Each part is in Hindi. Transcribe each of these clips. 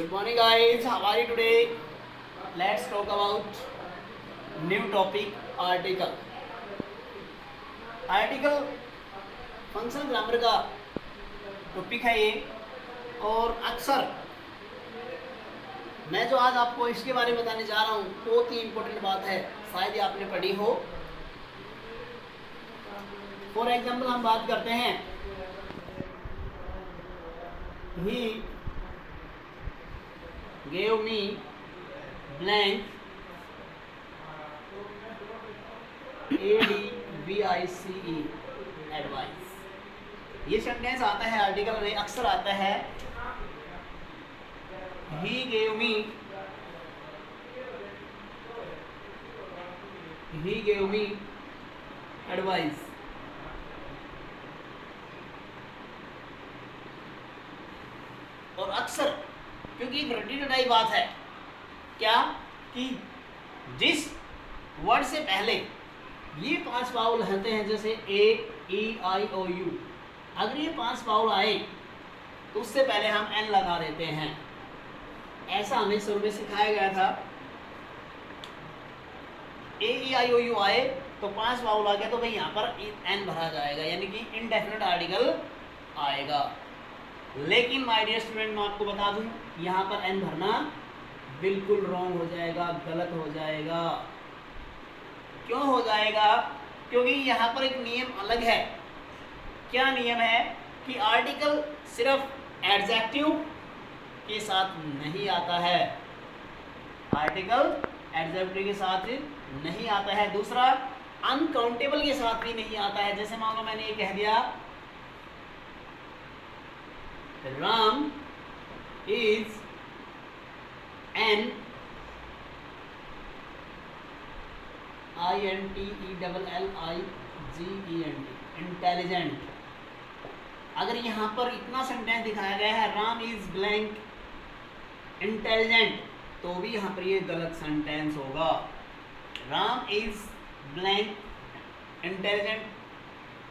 Good morning guys, how are you today? Let's talk about new topic article. Article functional grammar का टॉपिक है ये। और अक्सर मैं जो आज आपको इसके बारे में बताने जा रहा हूँ बहुत ही इम्पोर्टेंट बात है, शायद ये आपने पढ़ी हो। फॉर एग्जाम्पल हम बात करते हैं he gave me blank advice advice. ये सेंटेंस आता है आर्टिकल में, अक्सर आता है he gave me advice। और अक्सर क्योंकि एक रटी रटाई बात है क्या कि जिस वर्ड से पहले ये 5 वाउल होते हैं, जैसे ए ई आई ओ यू, अगर ये 5 वाउल आए तो उससे पहले हम एन लगा देते हैं। ऐसा हमें शुरू में सिखाया गया था। ए ई आई ओ यू आए तो 5 वाउल आ गया तो भाई यहाँ पर एन भरा जाएगा, यानी कि इनडेफिनेट आर्टिकल आएगा। लेकिन माय डियर स्टूडेंट, मैं आपको बता दूं यहाँ पर एन भरना बिल्कुल रॉन्ग हो जाएगा, गलत हो जाएगा। क्यों हो जाएगा? क्योंकि यहाँ पर एक नियम अलग है। क्या नियम है कि आर्टिकल सिर्फ एडजेक्टिव के साथ नहीं आता है, आर्टिकल एडजेक्टिव के साथ नहीं आता है। दूसरा, अनकाउंटेबल के साथ भी नहीं आता है। जैसे मान लो मैंने ये कह दिया Ram is an INTELLIGENT intelligent. अगर यहाँ पर इतना सेंटेंस दिखाया गया है राम इज ब्लैंक इंटेलिजेंट, तो भी यहाँ पर ये गलत सेंटेंस होगा। राम इज ब्लैंक इंटेलिजेंट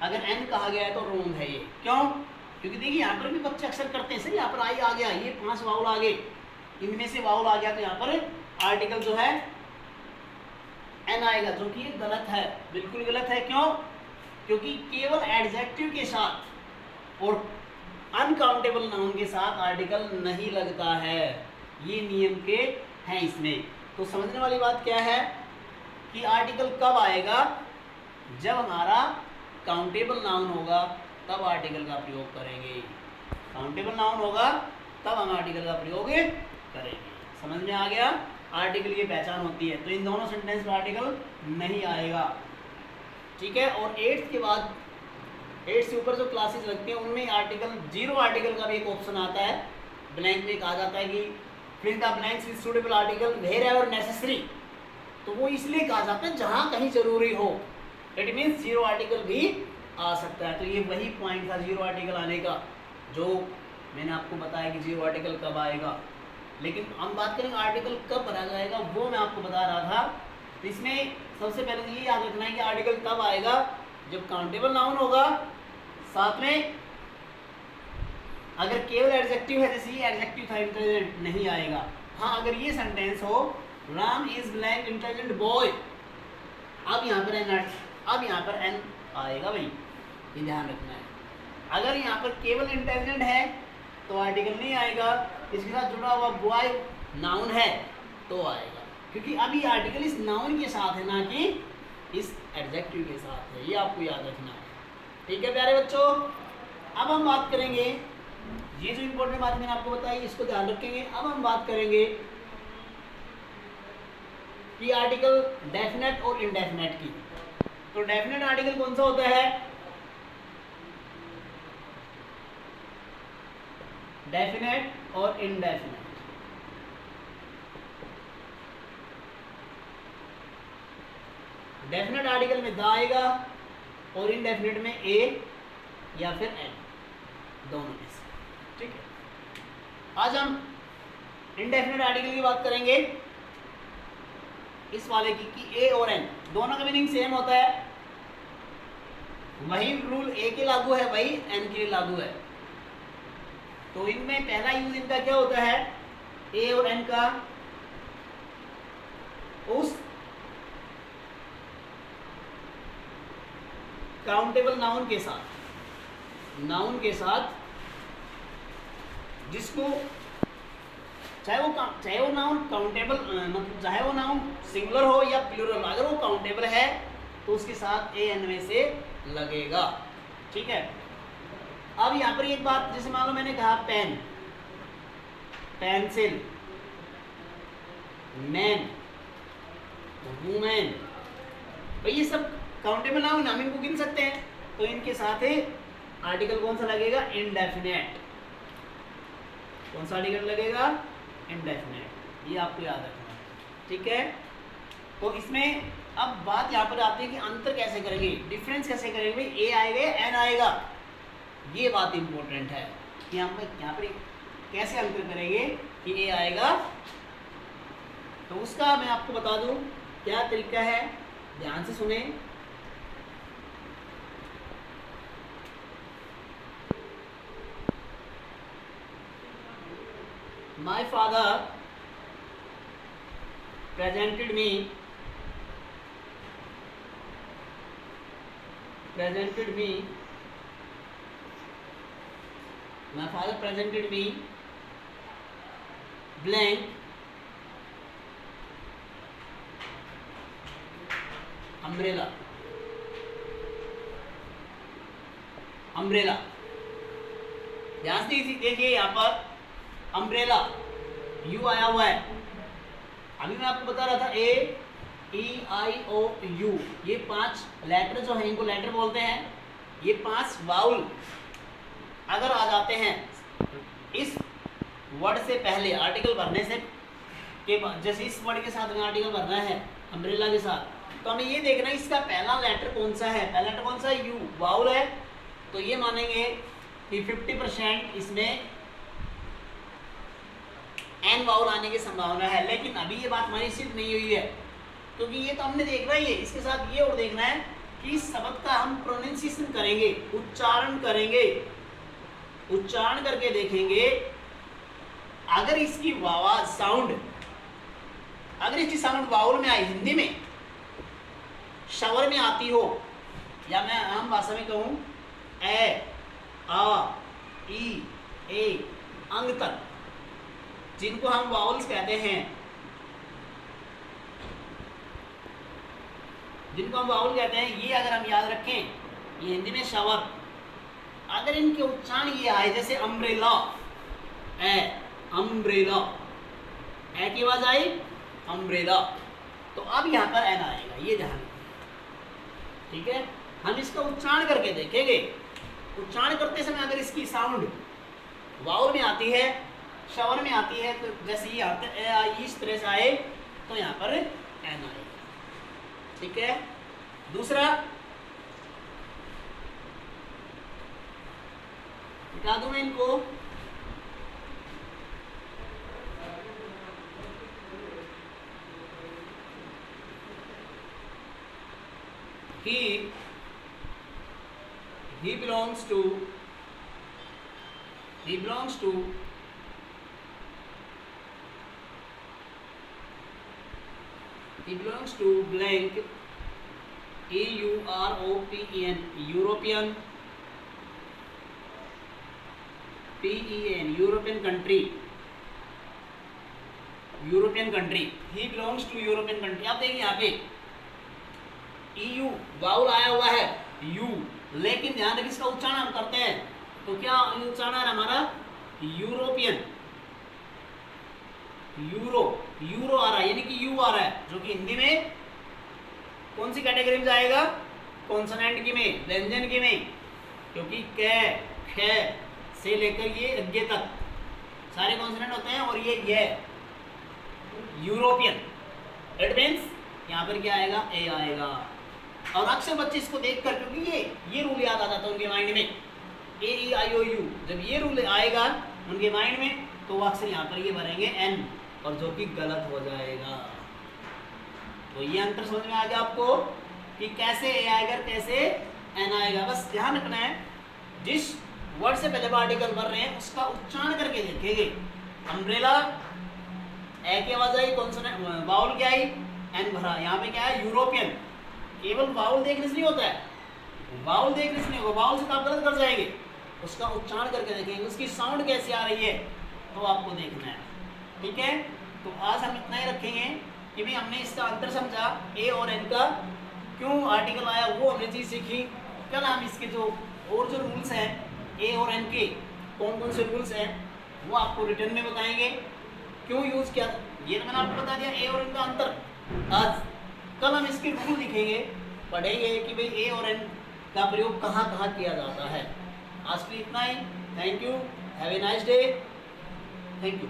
अगर एन कहा गया है तो रोंग है ये। क्यों? क्योंकि देखिए यहाँ पर भी बच्चे अक्सर करते हैं, सही यहाँ पर आई आ गया, ये 5 वाउल आ गए, इनमें से वाउल आ गया तो यहाँ पर आर्टिकल जो है एन आएगा, जो कि गलत है, बिल्कुल गलत है। क्यों? क्योंकि केवल एडजेक्टिव के साथ और अनकाउंटेबल नाउन के साथ आर्टिकल नहीं लगता है। ये नियम के हैं इसमें। तो समझने वाली बात क्या है कि आर्टिकल कब आएगा? जब हमारा काउंटेबल नाउन होगा तब आर्टिकल का प्रयोग करेंगे। काउंटेबल नाउन होगा तब हम आर्टिकल का प्रयोग करेंगे। समझ में आ गया? आर्टिकल की पहचान होती है। तो इन दोनों सेंटेंस में आर्टिकल नहीं आएगा, ठीक है। और 8th के बाद 8 से ऊपर जो क्लासेस लगती हैं उनमें आर्टिकल, 0 आर्टिकल का भी एक ऑप्शन आता है। ब्लैंक में कहा जाता है कि fill the blanks with suitable article wherever necessary, तो वो इसलिए कहा जाता है जहाँ कहीं जरूरी हो। इट मीन्स 0 आर्टिकल भी आ सकता है। तो ये वही पॉइंट था 0 आर्टिकल आने का, जो मैंने आपको बताया कि 0 आर्टिकल कब आएगा। लेकिन हम बात करेंगे आर्टिकल कब भरा जाएगा, वो मैं आपको बता रहा था। तो इसमें सबसे पहले तो ये याद रखना है कि आर्टिकल तब आएगा जब काउंटेबल नाउन होगा, साथ में अगर केवल एडजेक्टिव है, जैसे ये एडजेक्टिव था इंटेलिजेंट, नहीं आएगा। हाँ, अगर ये सेंटेंस हो Ram is blank intelligent boy, अब यहाँ पर एन, अब यहाँ पर एन आएगा भाई, ये ध्यान रखना है। अगर यहाँ पर केवल इंटेलिजेंट है तो आर्टिकल नहीं आएगा, इसके साथ जुड़ा हुआ बॉय नाउन है तो आएगा, क्योंकि अभी आर्टिकल इस नाउन के साथ है, ना कि इस एडजेक्टिव के साथ है। ये आपको याद रखना है, ठीक है प्यारे बच्चों। अब हम बात करेंगे, ये जो इंपॉर्टेंट बात मैंने आपको बताई इसको ध्यान रखेंगे। अब हम बात करेंगे कि आर्टिकल डेफिनेट और इनडेफिनेट की। तो डेफिनेट आर्टिकल कौन सा होता है? डेफिनेट और इनडेफिनेट। डेफिनेट आर्टिकल में द आएगा और इनडेफिनेट में ए या फिर एन, दोनों में से, ठीक है। आज हम इनडेफिनेट आर्टिकल की बात करेंगे, इस वाले की, कि ए और एन दोनों का मीनिंग सेम होता है। वही रूल ए के लागू है, वही एन के लिए लागू है। तो इनमें पहला यूज इनका क्या होता है ए और एन का उस काउंटेबल नाउन के साथ जिसको चाहे वो नाउन काउंटेबल मतलब चाहे वो नाउन सिंगुलर हो या प्लूरल, अगर वो काउंटेबल है तो उसके साथ ए एन में से लगेगा। ठीक है। अब यहाँ पर एक बात, जैसे मान लो मैंने कहा पेन, पेंसिल, मैन, वुमेन, भाई ये सब काउंटेबल नाउन, हम इनको गिन सकते हैं, तो इनके साथ ही आर्टिकल कौन सा लगेगा? इंडेफिनेट। कौन सा आर्टिकल लगेगा? इंडेफिनेट। ये आपको याद रखना है। ठीक है। तो इसमें अब बात यहाँ पर आती है कि अंतर कैसे करेंगे, डिफरेंस कैसे करेंगे, ए आएगा एन आएगा, ये बात इंपॉर्टेंट है कि हम यहाँ पर कैसे अंतर करेंगे कि ए आएगा। तो उसका मैं आपको बता दूं क्या तरीका है, ध्यान से सुने। My father presented me my father presented me blank umbrella ध्यान से देखिए यहाँ पर अम्ब्रेला यू आया हुआ है। अभी मैं आपको बता रहा था ए ई आई ओ यू, ये 5 लेटर जो है इनको लेटर बोलते हैं। ये 5 वाउल अगर आ जाते हैं इस वर्ड से पहले आर्टिकल भरने से के बाद, जैसे इस वर्ड के साथ में आर्टिकल भरना है अम्ब्रेला के साथ, तो हमें ये देखना है इसका पहला लेटर कौन सा है। पहला लेटर कौन सा है? यू, वाउल है, तो ये मानेंगे कि 50% इसमें एन वाउल आने की संभावना है। लेकिन अभी ये बात हमारी सिद्ध नहीं हुई है, क्योंकि ये तो हमने देखना ही है, इसके साथ ये और देखना है कि इस शब्द का हम प्रोनाउंसिएशन करेंगे, उच्चारण करेंगे, उच्चारण करके देखेंगे। अगर इसकी आवाज साउंड, अगर इसकी साउंड वाउल में आई, हिंदी में शवर में आती हो, या मैं आम भाषा में कहूं ए आ ई ए अंग तक, जिनको हम वाउल्स कहते हैं, जिनको हम वाउल कहते हैं, ये अगर हम याद रखें, ये हिंदी में शावर, अगर इनके उच्चारण ये आए, जैसे अम्ब्रेला, ए अम्ब्रेला, ए की आवाज आई अम्ब्रेला, तो अब यहाँ पर एन आएगा, ये ध्यान। ठीक है। हम इसका उच्चारण करके देखेंगे। उच्चारण करते समय अगर इसकी साउंड वाउल में आती है, शावर में आती है, तो जैसे ये आते इस तरह से आए, तो यहाँ पर एन आएगा। ठीक है। दूसरा बता दूं मैं इनको, he belongs to blank, EUROPEN, European, PEN, European country, he belongs to European country। आप देखिए यहाँ पे EU वाउल आया हुआ है, यू, लेकिन ध्यान रखिए इसका उच्चारण हम करते हैं तो क्या उच्चारण है हमारा? यूरोपियन, यूरो आ रहा है, यानी कि यू आ रहा है, जो कि हिंदी में कौन सी कैटेगरी में जाएगा? कॉन्सोनेंट की में, व्यंजन की में, क्योंकि क, ख से लेकर ये अज्ञे तक सारे कॉन्सोनेंट होते हैं, और ये यूरोपियन। इट मींस यहाँ पर क्या आएगा? ए आएगा। और अक्सर बच्चे इसको देखकर, क्योंकि ये रूल याद आ जाता है उनके माइंड में, AEIOU, जब ये रूल आएगा उनके माइंड में, तो वो अक्सर यहाँ पर ये भरेंगे एन, और जो कि गलत हो जाएगा। तो ये अंतर समझ में आ गया आपको कि कैसे ए आएगा, कैसे एन आएगा। बस ध्यान रखना है, जिस वर्ड से पहले आर्टिकल भर रहे हैं उसका उच्चारण करके देखेंगे। अम्ब्रेला ए की आवाज आई, कॉन्सोनेंट वाउल क्या आई, एन भरा। यहाँ पे क्या है, यूरोपियन। केवल वाउल देखने से नहीं होता है, वाउल देखने से नहीं होगा, वाउल से तो आप गलत कर जाएंगे, उसका उच्चारण करके देखेंगे, उसकी साउंड कैसे आ रही है तो आपको देखना है। ठीक है, तो आज हम इतना ही रखेंगे कि भाई हमने इसका अंतर समझा, ए और एन का क्यों आर्टिकल आया वो हमने चीज़ सीखी। कल हम इसके जो और जो रूल्स हैं ए और एन के, कौन कौन से रूल्स हैं वो आपको रिटर्न में बताएंगे, क्यों यूज़ किया, ये तो मैंने आपको बता दिया ए और एन का अंतर आज। कल हम इसके रूल लिखेंगे, पढ़ेंगे कि भाई ए और एन का प्रयोग कहाँ कहाँ किया जाता है। आज के लिए इतना ही। Thank you, have a nice day, thank you.